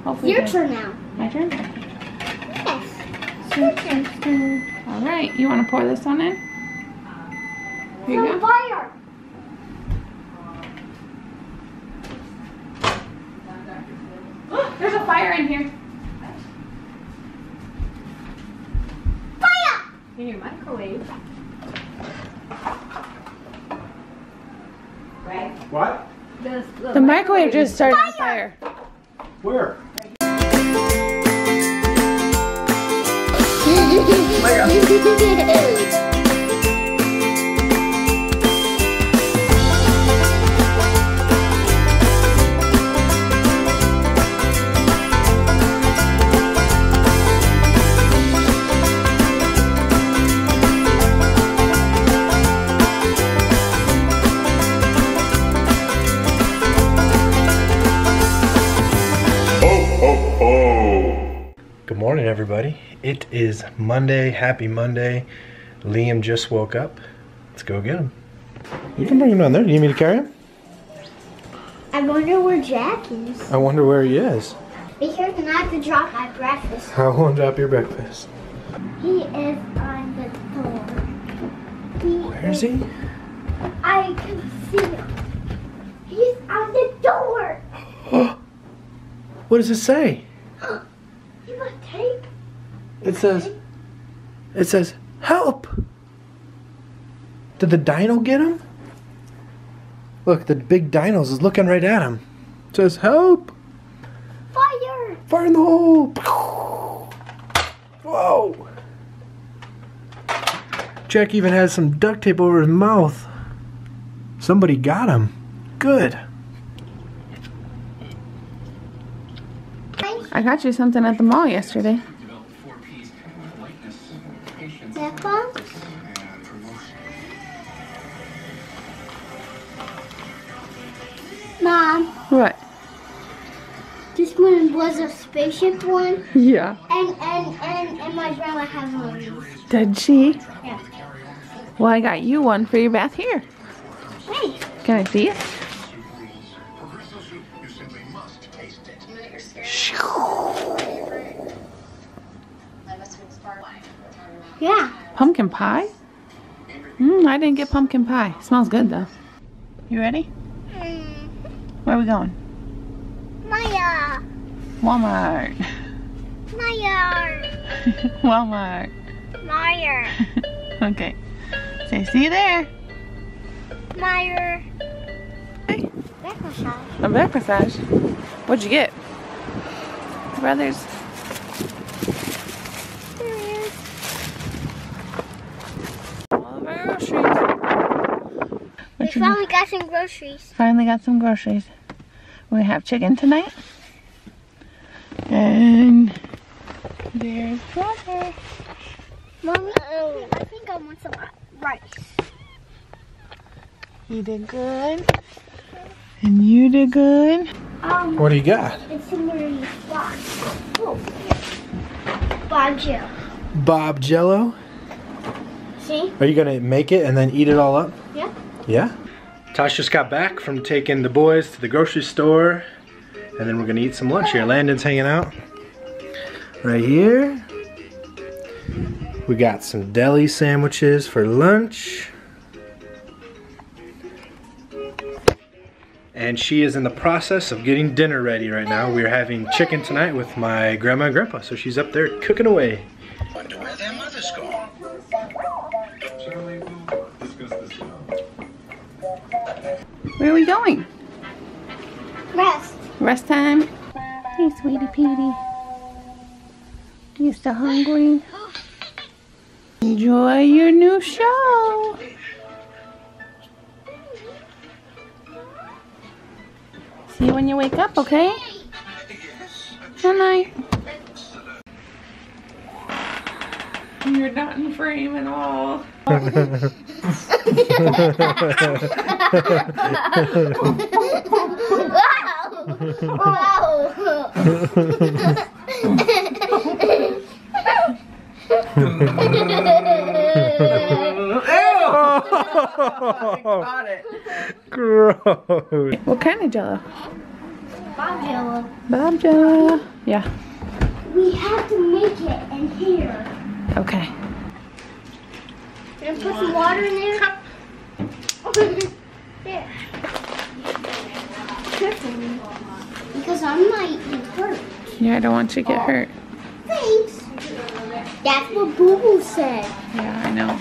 Hopefully your turn now. My turn? Yes. Alright, you want to pour this one in? Here you go. Fire! There's a fire in here. Fire! In your microwave. Right? What? The microwave just started on fire. Where? Good morning, everybody. It is Monday. Happy Monday. Liam just woke up. Let's go get him. You can bring him down there. Do you need me to carry him? I wonder where Jack is. I wonder where he is. Be careful not to drop my breakfast. I won't drop your breakfast. He is on the door. Where is he? I can see him. He's on the door. What does it say? You got tape? It says, help! Did the dino get him? Look, the big dinos is looking right at him. It says, help! Fire! Fire in the hole! Whoa! Jack even has some duct tape over his mouth. Somebody got him. Good. I got you something at the mall yesterday. That box? Mom, What? this one was a spaceship one, Yeah. and my grandma has one of these. Did she? Yeah. Well, I got you one for your bath here. Hey, Can I see it? yeah. Pumpkin pie? I didn't get pumpkin pie. Smells good though. You ready? Where are we going? Maya, Walmart. Maya, Walmart. Maya, Okay. Say, see you there. Maya. Hey, Back massage. a back massage. What'd you get? Brothers. There he is. All of our groceries. We finally got some groceries. Finally got some groceries. We're gonna have chicken tonight. And there's brother. Mommy, I think I want some rice. You did good. And you did good. What do you got? It's somewhere in the box. Oh, Bob Jill. Bob Jello? See? Are you gonna make it and then eat it all up? Yeah. Yeah? Tosh just got back from taking the boys to the grocery store, and then we're gonna eat some lunch here. Landon's hanging out right here. We got some deli sandwiches for lunch. And she is in the process of getting dinner ready right now. We're having chicken tonight with my grandma and grandpa, so she's up there cooking away. Wonder where their mother's gone. Where are we going? Rest. Rest time. Hey, sweetie Petey. You still hungry? Enjoy your new show. See you when you wake up, okay? Good night. You're not in frame at all. Wow. Gross. What kind of Jello? Bob Babja. Yeah. We have to make it in here. Okay. And put some water in there. There. Careful. Because I might get hurt. Yeah, I don't want you to get hurt. Thanks. That's what Boo Boo said. Yeah, I know.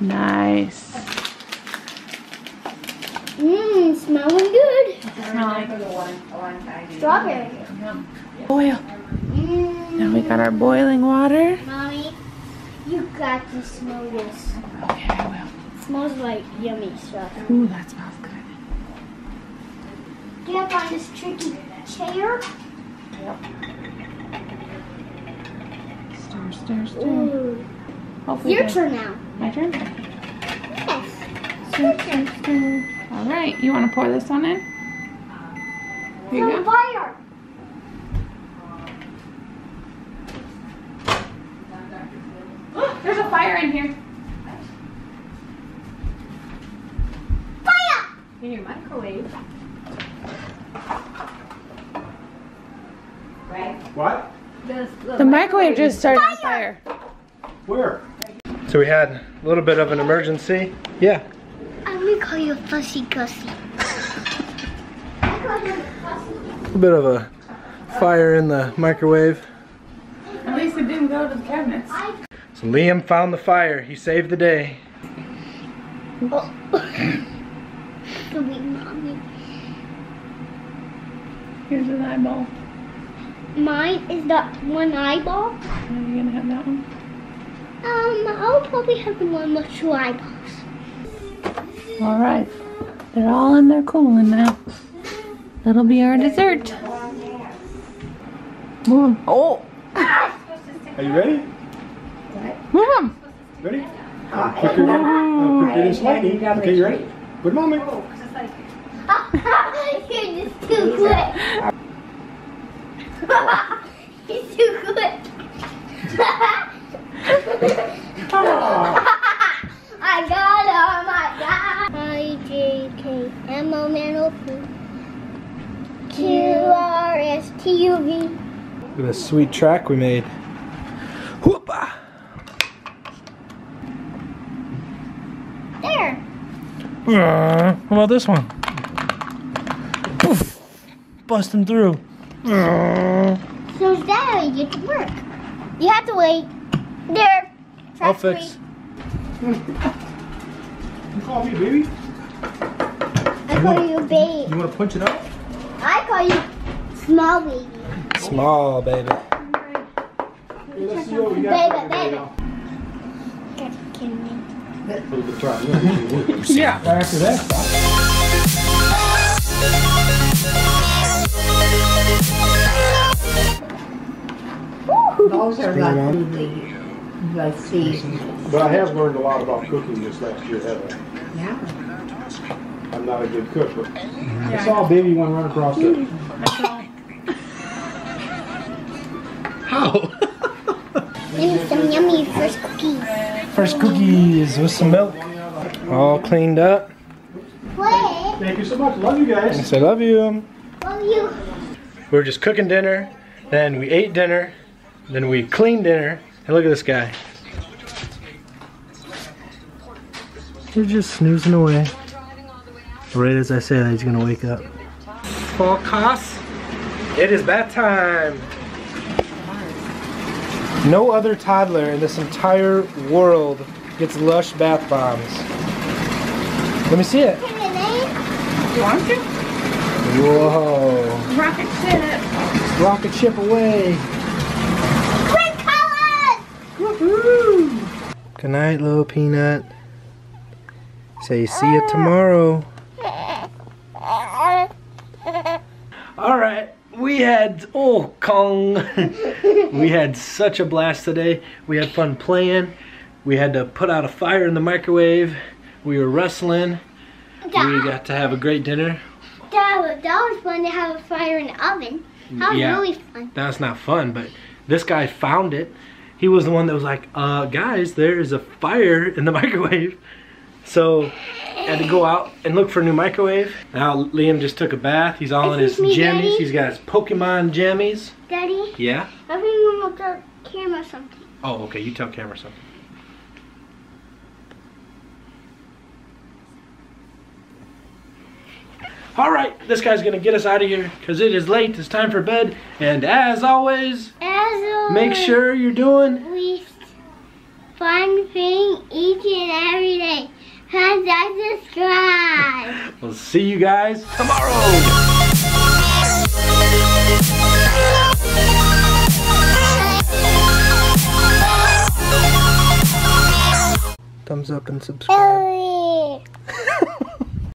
Nice. Smelling good. Smell Strawberry. Boil. Now we got our boiling water. Mommy, you got to smell this. Okay, I will. It smells like yummy stuff. Ooh, that smells good. Do you find this tricky chair? Yep. Stir, stir, stir. Ooh. Hopefully Your good. turn now. My turn? Yes. Stir, stir, stir. All right, you want to pour this one in? Here you Some go. fire. There's a fire in here. Fire! In your microwave. Right? What? The microwave just started on fire. Where? So we had a little bit of an emergency. Yeah. I'm gonna call you a fussy gussy. I call you a fussy. A little bit of a fire in the microwave. At least it didn't go to the cabinets. So Liam found the fire. He saved the day. Oh. Sweet mommy. Here's an eyeball. Mine is the one eyeball. Are you gonna have that one? I'll probably have the one with 2 eyeballs. All right. They're all in there cooling now. That'll be our dessert. Move 'em. Oh! Are you ready? Move 'em. Ready? Quicker than sliding. Okay, you ready? Good moment. You're just too quick. He's too quick. I got him, I got I-J-K-M-O-N-O-P Q-R-S-T-U-V. Look at this sweet track we made. Whoopah! There. How about this one? Poof! Busting through. So is that how you get to work? You have to wait. There. I'll Track fix. You call me baby? I call you baby. You want to punch it out? I call you small baby. Small baby. Baby. You're kidding me. Yeah. After that, Those are not the seeds. But I have learned a lot about cooking this last year, haven't I? Yeah. I'm not a good cook, but I saw a baby one run across it. how? Give me some yummy first cookies. First cookies with some milk. All cleaned up. Play. Thank you so much. Love you guys. Yes, I love you. Love you. We were just cooking dinner, then we ate dinner, then we cleaned dinner, and look at this guy. He's just snoozing away. Right as I say that, he's gonna wake up. Focus. It is bath time. No other toddler in this entire world gets Lush bath bombs. Let me see it. You want to? Whoa. Rocket ship. Rocket ship away. Quick colors. Woohoo! Good night, little peanut. Say see you tomorrow. Alright, we had, oh, Kong. We had such a blast today. We had fun playing. We had to put out a fire in the microwave. We were wrestling. We got to have a great dinner. That was fun to have a fire in the oven. That was really fun. That's not fun, but this guy found it. He was the one that was like, guys, there is a fire in the microwave. So I had to go out and look for a new microwave. Now Liam just took a bath. He's all in his Excuse me, jammies. Daddy? He's got his Pokemon jammies. Daddy? Yeah? I think we want the camera something. Oh, okay. You tell camera something. All right, this guy's gonna get us out of here because it is late. It's time for bed. And as always, make sure you're doing least fun thing each and every day. And subscribe. We'll see you guys tomorrow. Thumbs up and subscribe.